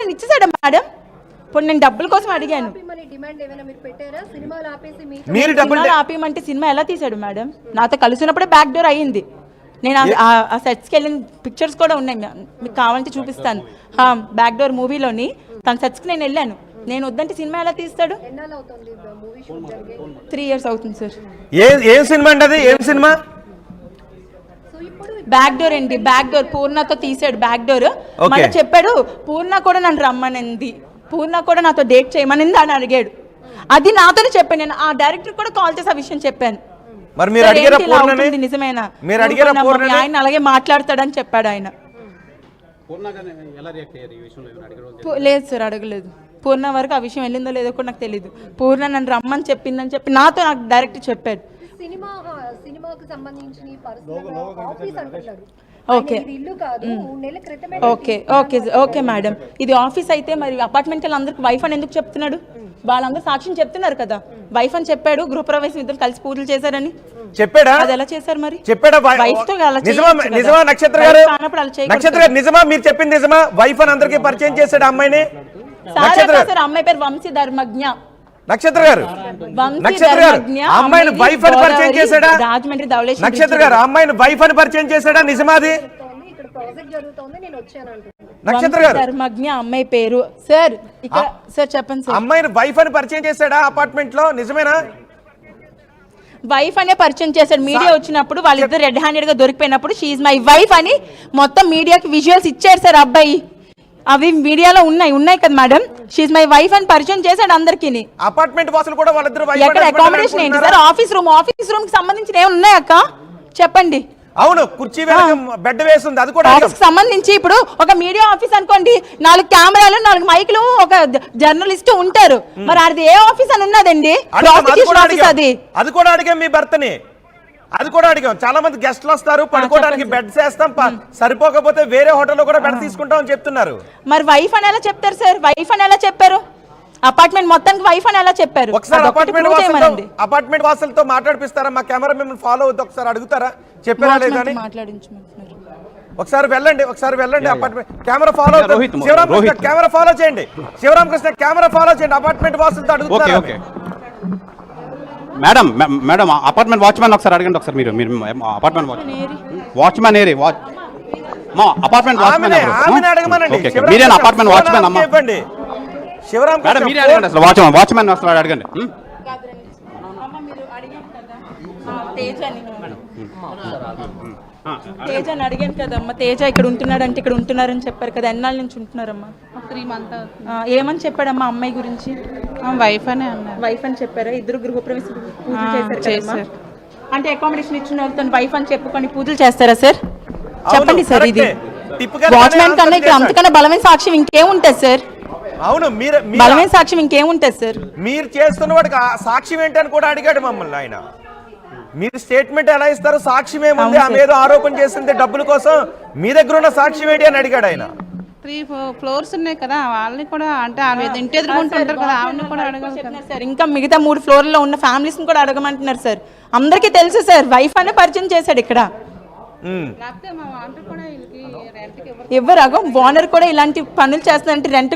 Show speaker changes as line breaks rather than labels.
Permission ఇచ్చేసాడా madam? ఇప్పుడు నేను డబ్బుల కోసం అడిగాను. సినిమాలు ఆపేయమంటే సినిమా ఎలా తీసాడు మేడం? నాతో కలిసినప్పుడే బ్యాక్ డోర్ అయ్యింది. నేను ఆ సెట్స్కి వెళ్ళిన పిక్చర్స్ కూడా ఉన్నాయి, మీకు కావాలంటే చూపిస్తాను. బ్యాక్ డోర్ మూవీలోని తన సెట్స్కి నేను వెళ్ళాను. నేను వద్దంటే సినిమా ఎలా తీస్తాడు? 3 years అవుతుంది సార్.
ఏం సినిమా అండి అది? ఏం సినిమా?
బ్యాక్ డోర్ అండి. బ్యాక్ డోర్ పూర్ణతో తీసాడు బ్యాక్ డోర్. మళ్ళీ చెప్పాడు పూర్ణ కూడా నన్ను రమ్మనింది, పూర్ణ కూడా నాతో డేట్ చేయమనింది అని అడిగాడు. అది నాతోనే చెప్పాను. నేను ఆ డైరెక్టర్ కూడా కాల్ చేసి ఆ విషయం చెప్పాను.
మరి మీరు అడిగారా పూర్ణని?
నిజమేనా?
మీరు అడిగారా పూర్ణని?
ఆయన అలాగే మాట్లాడతాడని చెప్పాడు ఆయన. లేదు సార్, అడగలేదు. పూర్ణ వరకు ఆ విషయం వెళ్ళిందో లేదో కూడా నాకు తెలియదు. పూర్ణ నన్ను రమ్మని చెప్పిందని చెప్పి నాతో నాకు డైరెక్ట్ చెప్పాడు. Okay okay okay okay madam, ఇది ఆఫీస్ అయితే మరి అపార్ట్మెంట్ అందరికి వైఫ్ అని ఎందుకు చెప్తున్నాడు? వాళ్ళందరూ సాక్ష్యం చెప్తున్నారు కదా, వైఫ్ అని చెప్పాడు. గృహప్రవేశం ఇద్దరు కలిసి పూజలు చేశారని చెప్పాడా? అది ఎలా చేశారు మరి? చెప్పాడా? వైఫ్ తో నిజమా? నక్షత్ర గారు, నక్షత్ర గారు నిజమా? మీరు చెప్పింది నిజమా? వైఫ్ అని అందరికీ పరిచయం చేశాడు అమ్మాయిని? సార్ అమ్మాయి పేరు వంశీ ధర్మజ్ఞ. నక్షత్ర గారు, నక్షత్ర గారు అమ్మాయిని వైఫ్ అని పరిచయం చేశాడా? రాజమండ్రి ధవళేశ్వరం. నక్షత్ర గారు అమ్మాయిని వైఫ్ అని పరిచయం చేశాడా? నిజమాది? నక్షత్ర గారు ధర్మజ్ఞ అమ్మాయి పేరు. సార్ ఇక్కడ సార్ చెప్పండి సార్. అమ్మాయిని వైఫ్ అని పరిచయం చేశాడా అపార్ట్మెంట్ లో? నిజమేనా? వైఫ్ అనే పరిచయం చేశాడు. మీడియా వచ్చినప్పుడు వాళ్ళిద్దరు రెడ్ హ్యాండెడ్ గా దొరికిపోయినప్పుడు షీఈ్ మై వైఫ్ అని మొత్తం మీడియాకి విజువల్స్ ఇచ్చారు సార్ అబ్బాయి. అవి మీడియాలో ఉన్నాయి కదా మేడం. షీఈ్ మై వైఫ్ అని పరిచయం చేశాడు అందరికి. అపార్ట్మెంట్ వాసులు కూడా వాళ్ళిద్దరు ఎక్కడ అకామిడేషన్ ఏంటి సార్? ఆఫీస్ రూమ్ కి సంబంధించిన ఏమైనా ఉన్నాయా అక్క చెప్పండి. అవును, కుర్చీ బెడ్ వేస్తుంది, అది కూడా సంబంధించి. ఇప్పుడు ఒక మీడియా ఆఫీస్ అనుకోండి, 4 కెమెరాలు 4 మైకులు, ఒక జర్నలిస్ట్ ఉంటారు. మరి అది ఏ ఆఫీస్ అని ఉన్నదండి? అది కూడా అడిగాం మీ భర్తని, అది కూడా అడిగాం. చాలా మంది గెస్ట్లు వస్తారు, పడుకోవడానికి బెడ్ చేస్తాం, సరిపోకపోతే వేరే హోటల్లో కూడా బెడ్ తీసుకుంటాం అని చెప్తున్నారు. మరి వైఫ్ అని ఎలా చెప్తారు సార్? వైఫ్ అని ఎలా చెప్పారు? అపార్ట్మెంట్ మొత్తానికి వైఫ్ అని ఎలా చెప్పారు? ఒకసారి అపార్ట్మెంట్ వాసులతో మాట్లాడిపిస్తారా? మా కెమెరా మిమ్మల్ని ఫాలో అవుతుంది, ఒకసారి అడుగుతారా చెప్పారా లేదా అని? ఒకసారి వెళ్ళండి అపార్ట్మెంట్ కెమెరా ఫాలో అవుతుంది. శివరామకృష్ణ కెమెరా ఫాలో చేయండి, అపార్ట్మెంట్ వాసులతో అడుగుతారా?
మేడం అపార్ట్మెంట్ వాచ్మెన్ ఒకసారి అడగండి. ఒకసారి మీరు అపార్ట్మెంట్ వాచ్మెన్ ఏరి అపార్ట్మెంట్ వాచ్మెన్ మీరేనా? అపార్ట్మెంట్ వాచ్మెన్ అమ్మా, వాచ్మెన్ వస్తారు అడగండి.
తేజ అని అడిగాను కదమ్మా. తేజ ఇక్కడ ఉంటున్నాడంటే ఇక్కడ ఉంటున్నారని చెప్పారు కదా, ఎన్నాళ్ళ నుంచి ఉంటున్నారమ్మా? 3 months. ఏమని చెప్పాడమ్మా అమ్మాయి గురించి? వైఫ్ అని అన్నారు. వైఫ్ అని చెప్పారా? ఇద్దరు గృహప్రవేశం పూజలు చేశారు. అంటే అకామిడేషన్ ఇచ్చిన వాళ్ళతో వైఫ్ అని చెప్పుకొని పూజలు చేస్తారా సార్? చెప్పండి సార్. ఇది వాచ్మెన్ కన్నా ఇక్కడ అంతకన్నా బలమైన సాక్ష్యం ఇంకేముంటుంది సార్? అవును, బలమైన సాక్ష్యం ఇంకేముంటుంది సార్? మీరు చేస్తున్న వాడికి సాక్ష్యం ఏంటని కూడా అడిగాడు మమ్మల్ని ఆయన. మీరు స్టేట్మెంట్ ఎలా ఇస్తారు? సాక్ష్యం ఏముంది? ఆమె ఏదో ఆరోపణ చేసింది డబ్బుల కోసం, మీ దగ్గర ఉన్న సాక్ష్యం ఏంటి అని అడిగాడు ఆయన.
3 floors ఉన్నాయి కదా, వాళ్ళని కూడా అంటే ఇంటి ఎదుర్కొంటారు కదా, ఆమెను కూడా అడగాలి
సార్. ఇంకా మిగతా 3 floorలో ఉన్న ఫ్యామిలీస్ కూడా అడగమంటున్నారు సార్. అందరికీ తెలుసు సార్, వైఫ్ అనే పరిచయం చేశాడు ఇక్కడ. ఎవరు ఓనర్ కూడా ఇలాంటి పనులు చేస్తారంటే రెంట్